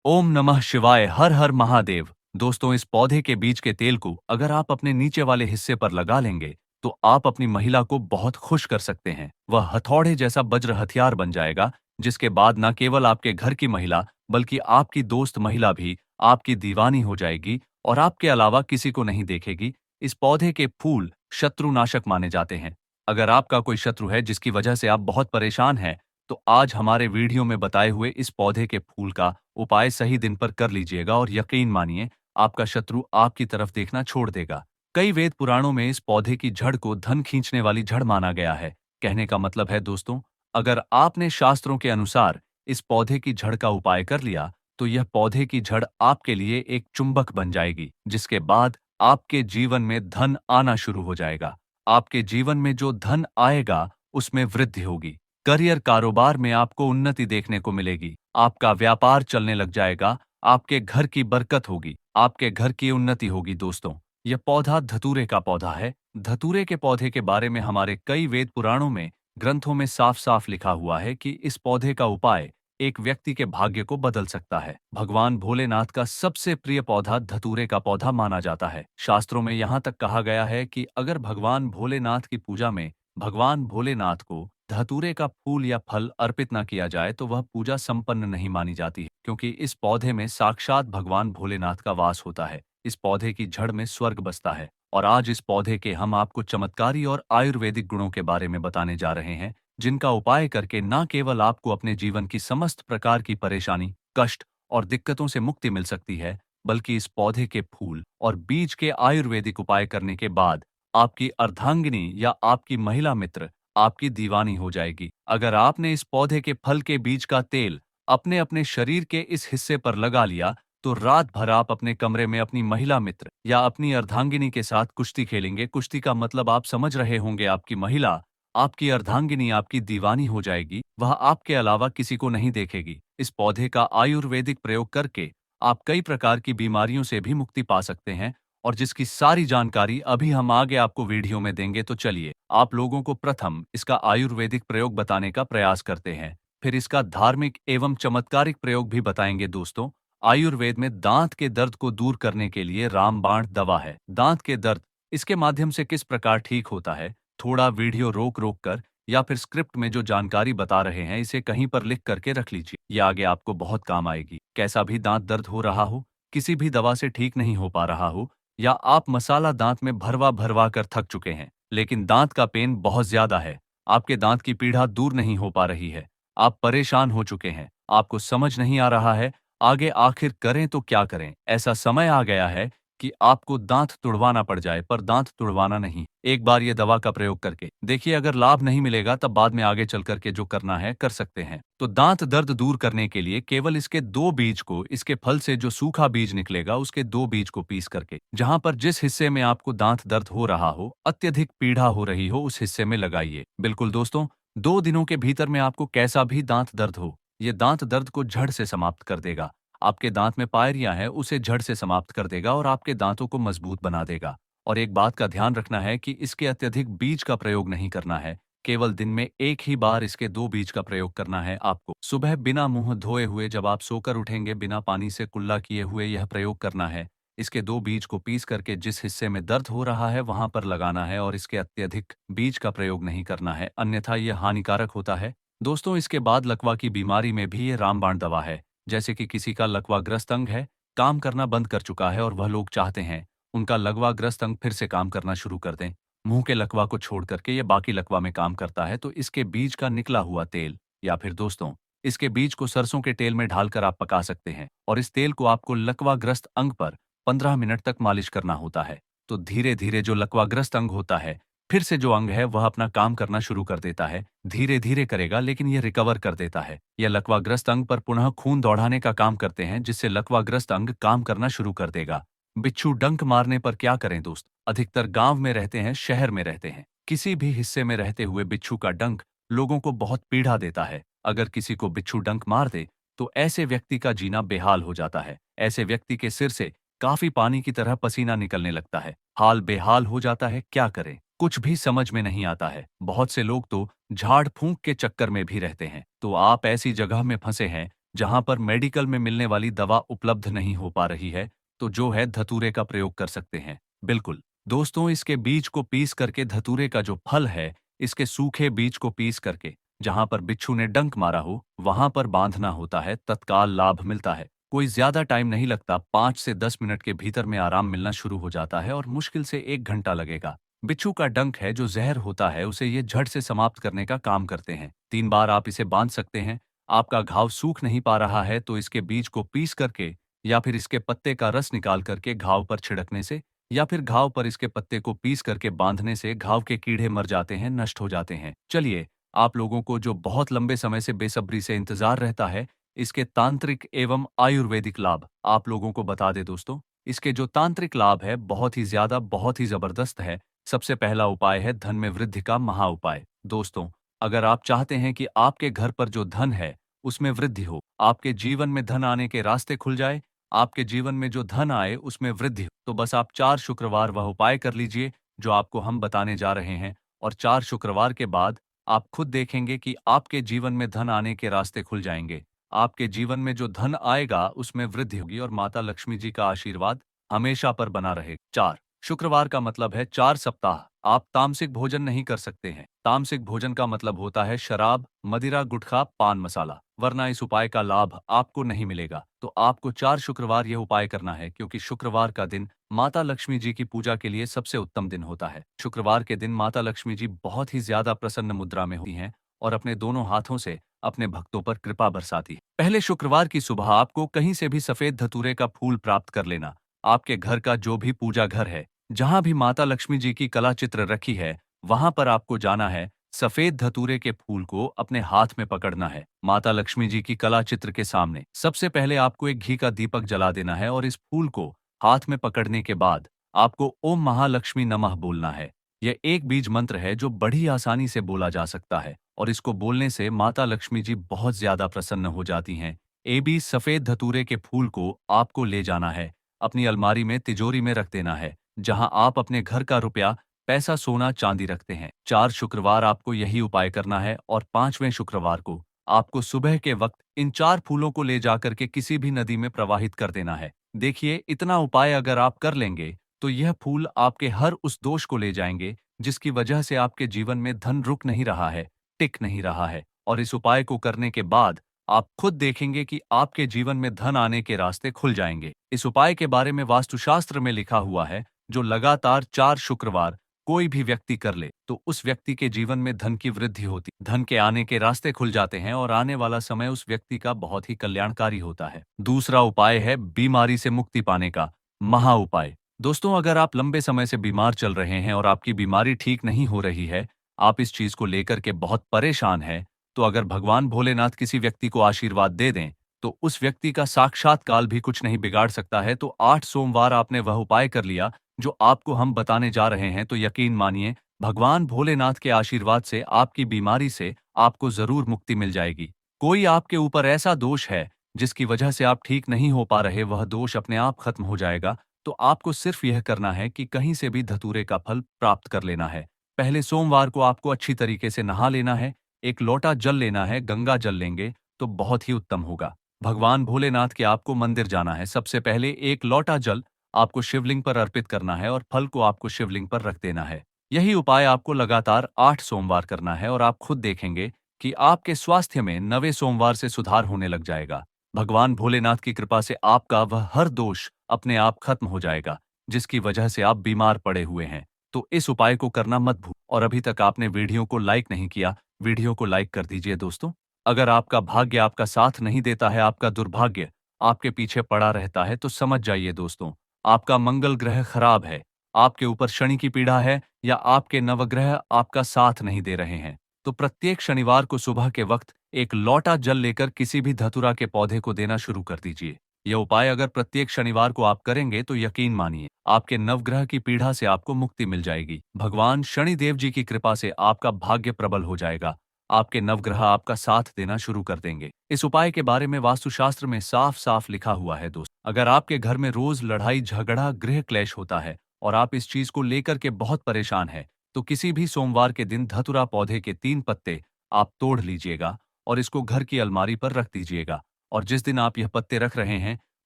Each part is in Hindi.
ओम नमः शिवाय। हर हर महादेव। दोस्तों, इस पौधे के बीज के तेल को अगर आप अपने नीचे वाले हिस्से पर लगा लेंगे तो आप अपनी महिला को बहुत खुश कर सकते हैं। वह हथौड़े जैसा वज्र हथियार बन जाएगा, जिसके बाद न केवल आपके घर की महिला बल्कि आपकी दोस्त महिला भी आपकी दीवानी हो जाएगी और आपके अलावा किसी को नहीं देखेगी। इस पौधे के फूल शत्रुनाशक माने जाते हैं। अगर आपका कोई शत्रु है जिसकी वजह से आप बहुत परेशान हैं, तो आज हमारे वीडियो में बताए हुए इस पौधे के फूल का उपाय सही दिन पर कर लीजिएगा और यकीन मानिए, आपका शत्रु आपकी तरफ देखना छोड़ देगा। कई वेद पुराणों में इस पौधे की जड़ को धन खींचने वाली जड़ माना गया है। कहने का मतलब है दोस्तों, अगर आपने शास्त्रों के अनुसार इस पौधे की जड़ का उपाय कर लिया, तो यह पौधे की जड़ आपके लिए एक चुंबक बन जाएगी, जिसके बाद आपके जीवन में धन आना शुरू हो जाएगा। आपके जीवन में जो धन आएगा, उसमें वृद्धि होगी। करियर कारोबार में आपको उन्नति देखने को मिलेगी। आपका व्यापार चलने लग जाएगा। आपके घर की बरकत होगी। आपके घर की उन्नति होगी। दोस्तों, यह पौधा धतूरे का पौधा है। धतूरे के पौधे के बारे में हमारे कई वेद पुराणों में ग्रंथों में साफ साफ लिखा हुआ है कि इस पौधे का उपाय एक व्यक्ति के भाग्य को बदल सकता है। भगवान भोलेनाथ का सबसे प्रिय पौधा धतूरे का पौधा माना जाता है। शास्त्रों में यहाँ तक कहा गया है कि अगर भगवान भोलेनाथ की पूजा में भगवान भोलेनाथ को धतूरे का फूल या फल अर्पित न किया जाए तो वह पूजा संपन्न नहीं मानी जाती है, क्योंकि इस पौधे में साक्षात भगवान भोलेनाथ का वास होता है। इस पौधे की जड़ में स्वर्ग बसता है। और आज इस पौधे के हम आपको चमत्कारी और आयुर्वेदिक गुणों के बारे में बताने जा रहे हैं, जिनका उपाय करके न केवल आपको अपने जीवन की समस्त प्रकार की परेशानी, कष्ट और दिक्कतों से मुक्ति मिल सकती है, बल्कि इस पौधे के फूल और बीज के आयुर्वेदिक उपाय करने के बाद आपकी अर्धांगिनी या आपकी महिला मित्र आपकी दीवानी हो जाएगी। अगर आपने इस पौधे के फल के बीज का तेल अपने अपने शरीर के इस हिस्से पर लगा लिया, तो रात भर आप अपने कमरे में अपनी महिला मित्र या अपनी अर्धांगिनी के साथ कुश्ती खेलेंगे। कुश्ती का मतलब आप समझ रहे होंगे। आपकी महिला, आपकी अर्धांगिनी आपकी दीवानी हो जाएगी। वह आपके अलावा किसी को नहीं देखेगी। इस पौधे का आयुर्वेदिक प्रयोग करके आप कई प्रकार की बीमारियों से भी मुक्ति पा सकते हैं, और जिसकी सारी जानकारी अभी हम आगे आपको वीडियो में देंगे। तो चलिए, आप लोगों को प्रथम इसका आयुर्वेदिक प्रयोग बताने का प्रयास करते हैं, फिर इसका धार्मिक एवं चमत्कारिक प्रयोग भी बताएंगे। दोस्तों, आयुर्वेद में दांत के दर्द को दूर करने के लिए रामबाण दवा है। दांत के दर्द इसके माध्यम से किस प्रकार ठीक होता है, थोड़ा वीडियो रोक रोक कर या फिर स्क्रिप्ट में जो जानकारी बता रहे हैं, इसे कहीं पर लिख करके रख लीजिए। यह आगे आपको बहुत काम आएगी। कैसा भी दांत दर्द हो रहा हो, किसी भी दवा से ठीक नहीं हो पा रहा हो, या आप मसाला दांत में भरवा भरवा कर थक चुके हैं, लेकिन दांत का पेन बहुत ज्यादा है, आपके दांत की पीड़ा दूर नहीं हो पा रही है, आप परेशान हो चुके हैं, आपको समझ नहीं आ रहा है आगे आखिर करें तो क्या करें, ऐसा समय आ गया है कि आपको दांत तुड़वाना पड़ जाए, पर दांत तुड़वाना नहीं। एक बार ये दवा का प्रयोग करके देखिए, अगर लाभ नहीं मिलेगा तब बाद में आगे चल करके जो करना है कर सकते हैं। तो दांत दर्द दूर करने के लिए केवल इसके दो बीज को, इसके फल से जो सूखा बीज निकलेगा उसके दो बीज को पीस करके जहां पर जिस हिस्से में आपको दांत दर्द हो रहा हो, अत्यधिक पीड़ा हो रही हो, उस हिस्से में लगाइए। बिल्कुल दोस्तों, 2 दिनों के भीतर में आपको कैसा भी दांत दर्द हो, ये दांत दर्द को जड़ से समाप्त कर देगा। आपके दांत में पायरियां हैं उसे जड़ से समाप्त कर देगा और आपके दांतों को मजबूत बना देगा। और एक बात का ध्यान रखना है कि इसके अत्यधिक बीज का प्रयोग नहीं करना है। केवल दिन में एक ही बार इसके 2 बीज का प्रयोग करना है आपको। सुबह बिना मुंह धोए हुए जब आप सोकर उठेंगे, बिना पानी से कुल्ला किए हुए यह प्रयोग करना है। इसके 2 बीज को पीस करके जिस हिस्से में दर्द हो रहा है वहां पर लगाना है, और इसके अत्यधिक बीज का प्रयोग नहीं करना है, अन्यथा यह हानिकारक होता है। दोस्तों, इसके बाद लकवा की बीमारी में भी ये रामबाण दवा है। जैसे कि किसी का लकवाग्रस्त अंग है, काम करना बंद कर चुका है और वह लोग चाहते हैं उनका लकवाग्रस्त अंग फिर से काम करना शुरू कर दें। मुंह के लकवा को छोड़ करके ये बाकी लकवा में काम करता है, तो इसके बीज का निकला हुआ तेल, या फिर दोस्तों, इसके बीज को सरसों के तेल में डालकर आप पका सकते हैं, और इस तेल को आपको लकवाग्रस्त अंग पर 15 मिनट तक मालिश करना होता है। तो धीरे धीरे जो लकवाग्रस्त अंग होता है, फिर से जो अंग है वह अपना काम करना शुरू कर देता है। धीरे धीरे करेगा, लेकिन यह रिकवर कर देता है। यह लकवाग्रस्त अंग पर पुनः खून दौड़ाने का काम करते हैं, जिससे लकवाग्रस्त अंग काम करना शुरू कर देगा। बिच्छू डंक मारने पर क्या करें दोस्त? अधिकतर गांव में रहते हैं, शहर में रहते हैं, किसी भी हिस्से में रहते हुए बिच्छू का डंक लोगों को बहुत पीड़ा देता है। अगर किसी को बिच्छू डंक मार दे तो ऐसे व्यक्ति का जीना बेहाल हो जाता है। ऐसे व्यक्ति के सिर से काफी पानी की तरह पसीना निकलने लगता है, हाल बेहाल हो जाता है। क्या करें, कुछ भी समझ में नहीं आता है। बहुत से लोग तो झाड़ फूंक के चक्कर में भी रहते हैं। तो आप ऐसी जगह में फंसे हैं जहां पर मेडिकल में मिलने वाली दवा उपलब्ध नहीं हो पा रही है, तो जो है धतूरे का प्रयोग कर सकते हैं। बिल्कुल दोस्तों, इसके बीज को पीस करके धतूरे का जो फल है, इसके सूखे बीज को पीस करके जहां पर बिच्छू ने डंक मारा हो वहां पर बांधना होता है, तत्काल लाभ मिलता है। कोई ज्यादा टाइम नहीं लगता, 5 से 10 मिनट के भीतर में आराम मिलना शुरू हो जाता है और मुश्किल से 1 घंटा लगेगा। बिच्छू का डंक है जो जहर होता है, उसे ये झट से समाप्त करने का काम करते हैं। 3 बार आप इसे बांध सकते हैं। आपका घाव सूख नहीं पा रहा है तो इसके बीज को पीस करके या फिर इसके पत्ते का रस निकाल करके घाव पर छिड़कने से या फिर घाव पर इसके पत्ते को पीस करके बांधने से घाव के कीड़े मर जाते हैं, नष्ट हो जाते हैं। चलिए, आप लोगों को जो बहुत लंबे समय से बेसब्री से इंतजार रहता है, इसके तांत्रिक एवं आयुर्वेदिक लाभ आप लोगों को बता दे दोस्तों। इसके जो तांत्रिक लाभ है बहुत ही ज्यादा, बहुत ही जबरदस्त है। सबसे पहला उपाय है धन में वृद्धि का महा उपाय। दोस्तों, अगर आप चाहते हैं कि आपके घर पर जो धन है उसमें वृद्धि हो, आपके जीवन में धन आने के रास्ते खुल जाए, आपके जीवन में जो धन आए उसमें वृद्धि हो, तो बस आप 4 शुक्रवार वह उपाय कर लीजिए जो आपको हम बताने जा रहे हैं। और 4 शुक्रवार के बाद आप खुद देखेंगे कि आपके जीवन में धन आने के रास्ते खुल जाएंगे। आपके जीवन में जो धन आएगा उसमें वृद्धि होगी और माता लक्ष्मी जी का आशीर्वाद हमेशा पर बना रहेगा। 4 शुक्रवार का मतलब है 4 सप्ताह आप तामसिक भोजन नहीं कर सकते हैं। तामसिक भोजन का मतलब होता है शराब, मदिरा, गुटखा, पान मसाला, वरना इस उपाय का लाभ आपको नहीं मिलेगा। तो आपको 4 शुक्रवार यह उपाय करना है, क्योंकि शुक्रवार का दिन माता लक्ष्मी जी की पूजा के लिए सबसे उत्तम दिन होता है। शुक्रवार के दिन माता लक्ष्मी जी बहुत ही ज्यादा प्रसन्न मुद्रा में होती हैं और अपने दोनों हाथों से अपने भक्तों पर कृपा बरसाती है। पहले शुक्रवार की सुबह आपको कहीं से भी सफेद धतूरे का फूल प्राप्त कर लेना। आपके घर का जो भी पूजा घर है, जहां भी माता लक्ष्मी जी की कला चित्र रखी है, वहां पर आपको जाना है। सफेद धतूरे के फूल को अपने हाथ में पकड़ना है। माता लक्ष्मी जी की कला चित्र के सामने सबसे पहले आपको एक घी का दीपक जला देना है और इस फूल को हाथ में पकड़ने के बाद आपको ओम महालक्ष्मी नमः बोलना है। यह एक बीज मंत्र है जो बड़ी आसानी से बोला जा सकता है और इसको बोलने से माता लक्ष्मी जी बहुत ज्यादा प्रसन्न हो जाती हैं। बीज सफेद धतूरे के फूल को आपको ले जाना है, अपनी अलमारी में तिजोरी में रख देना है, जहां आप अपने घर का रुपया, पैसा, सोना, चांदी रखते हैं। 4 शुक्रवार आपको यही उपाय करना है और 5वें शुक्रवार को आपको सुबह के वक्त इन 4 फूलों को ले जाकर के किसी भी नदी में प्रवाहित कर देना है। देखिए, इतना उपाय अगर आप कर लेंगे तो यह फूल आपके हर उस दोष को ले जाएंगे जिसकी वजह से आपके जीवन में धन रुक नहीं रहा है, टिक नहीं रहा है। और इस उपाय को करने के बाद आप खुद देखेंगे कि आपके जीवन में धन आने के रास्ते खुल जाएंगे। इस उपाय के बारे में वास्तुशास्त्र में लिखा हुआ है, जो लगातार 4 शुक्रवार कोई भी व्यक्ति कर ले तो उस व्यक्ति के जीवन में धन की वृद्धि होती, धन के आने के रास्ते खुल जाते हैं और आने वाला समय उस व्यक्ति का बहुत ही कल्याणकारी होता है। दूसरा उपाय है बीमारी से मुक्ति पाने का महा उपाय। दोस्तों, अगर आप लंबे समय से बीमार चल रहे हैं और आपकी बीमारी ठीक नहीं हो रही है, आप इस चीज को लेकर के बहुत परेशान हैं, तो अगर भगवान भोलेनाथ किसी व्यक्ति को आशीर्वाद दे दें तो उस व्यक्ति का साक्षात काल भी कुछ नहीं बिगाड़ सकता है। तो 8 सोमवार आपने वह उपाय कर लिया जो आपको हम बताने जा रहे हैं, तो यकीन मानिए भगवान भोलेनाथ के आशीर्वाद से आपकी बीमारी से आपको जरूर मुक्ति मिल जाएगी। कोई आपके ऊपर ऐसा दोष है जिसकी वजह से आप ठीक नहीं हो पा रहे, वह दोष अपने आप खत्म हो जाएगा। तो आपको सिर्फ यह करना है कि कहीं से भी धतूरे का फल प्राप्त कर लेना है। पहले सोमवार को आपको अच्छी तरीके से नहा लेना है, एक लोटा जल लेना है, गंगा जल लेंगे तो बहुत ही उत्तम होगा। भगवान भोलेनाथ के आपको मंदिर जाना है। सबसे पहले एक लोटा जल आपको शिवलिंग पर अर्पित करना है और फल को आपको शिवलिंग पर रख देना है। यही उपाय आपको लगातार 8 सोमवार करना है और आप खुद देखेंगे कि आपके स्वास्थ्य में 9वें सोमवार से सुधार होने लग जाएगा। भगवान भोलेनाथ की कृपा से आपका वह हर दोष अपने आप खत्म हो जाएगा जिसकी वजह से आप बीमार पड़े हुए हैं। तो इस उपाय को करना मत भूल। और अभी तक आपने वीडियो को लाइक नहीं किया, वीडियो को लाइक कर दीजिए दोस्तों। अगर आपका भाग्य आपका साथ नहीं देता है, आपका दुर्भाग्य आपके पीछे पड़ा रहता है, तो समझ जाइए दोस्तों, आपका मंगल ग्रह खराब है, आपके ऊपर शनि की पीड़ा है या आपके नवग्रह आपका साथ नहीं दे रहे हैं। तो प्रत्येक शनिवार को सुबह के वक्त एक लोटा जल लेकर किसी भी धतूरा के पौधे को देना शुरू कर दीजिए। यह उपाय अगर प्रत्येक शनिवार को आप करेंगे तो यकीन मानिए आपके नवग्रह की पीड़ा से आपको मुक्ति मिल जाएगी। भगवान शनिदेव जी की कृपा से आपका भाग्य प्रबल हो जाएगा, आपके नवग्रह आपका साथ देना शुरू कर देंगे। इस उपाय के बारे में वास्तुशास्त्र में साफ साफ लिखा हुआ है दोस्त। अगर आपके घर में रोज लड़ाई झगड़ा गृह क्लेश होता है और आप इस चीज को लेकर के बहुत परेशान हैं, तो किसी भी सोमवार के दिन धतूरा पौधे के 3 पत्ते आप तोड़ लीजिएगा और इसको घर की अलमारी पर रख दीजिएगा। और जिस दिन आप यह पत्ते रख रहे हैं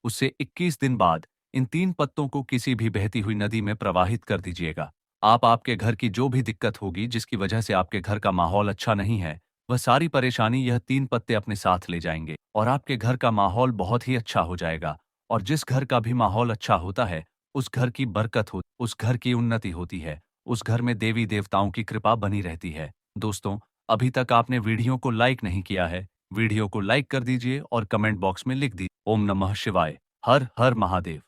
उससे 21 दिन बाद इन 3 पत्तों को किसी भी बहती हुई नदी में प्रवाहित कर दीजिएगा। आप आपके घर की जो भी दिक्कत होगी जिसकी वजह से आपके घर का माहौल अच्छा नहीं है, वह सारी परेशानी यह 3 पत्ते अपने साथ ले जाएंगे और आपके घर का माहौल बहुत ही अच्छा हो जाएगा। और जिस घर का भी माहौल अच्छा होता है, उस घर की बरकत हो, उस घर की उन्नति होती है, उस घर में देवी देवताओं की कृपा बनी रहती है। दोस्तों, अभी तक आपने वीडियो को लाइक नहीं किया है, वीडियो को लाइक कर दीजिए और कमेंट बॉक्स में लिख दीजिए ओम नमः शिवाय, हर हर महादेव।